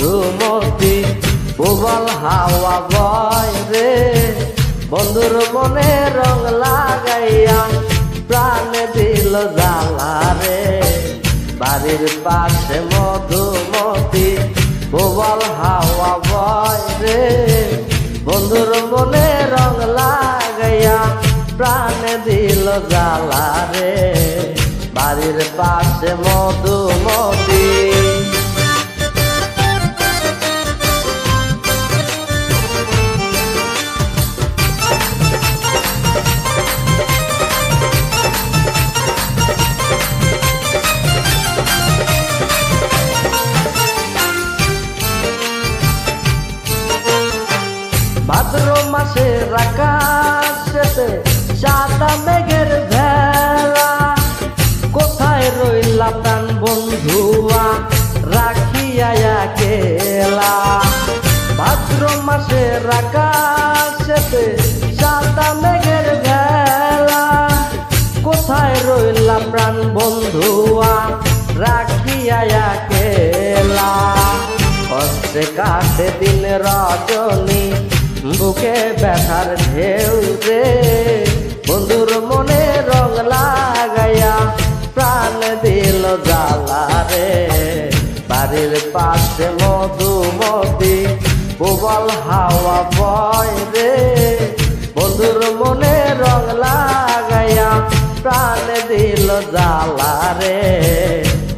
মধুমতি প্রবল হাওয়া বয় রে বন্ধুর মনে রং লাগাইয়া প্রাণে দিল জ্বালা রে বাড়ির পাশে মধুমতি প্রবল হাওয়া বয় রে বন্ধুর মনে রং লাগাইয়া প্রাণে দিল জ্বালা রে বাড়ির পাশে মধুমতি ভাদ্র মাসের আকাশেতে সাদা মেঘের ভেলা কোথায় রইলা প্রাণ বন্ধুয়া রাখিয়া একলা ভাদ্র মাসের আকাশেতে সাদা মেঘের ভেলা কোথায় রইলা প্রাণ বন্ধুয়া রাখিয়া একলা কষ্টে কাটে দিন রজনী বুকে ব্যথার ঢেউ রে বন্ধুর মনে রং লাগাইয়া প্রাণ দিল জ্বালা রে বাড়ির পাশে মধুমতি প্রবল হাওয়া বয় রে বন্ধুর মনে রং লাগাইয়া প্রাণ দিল জ্বালা রে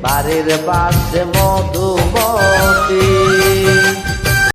বাড়ির পাশে মধুমতি।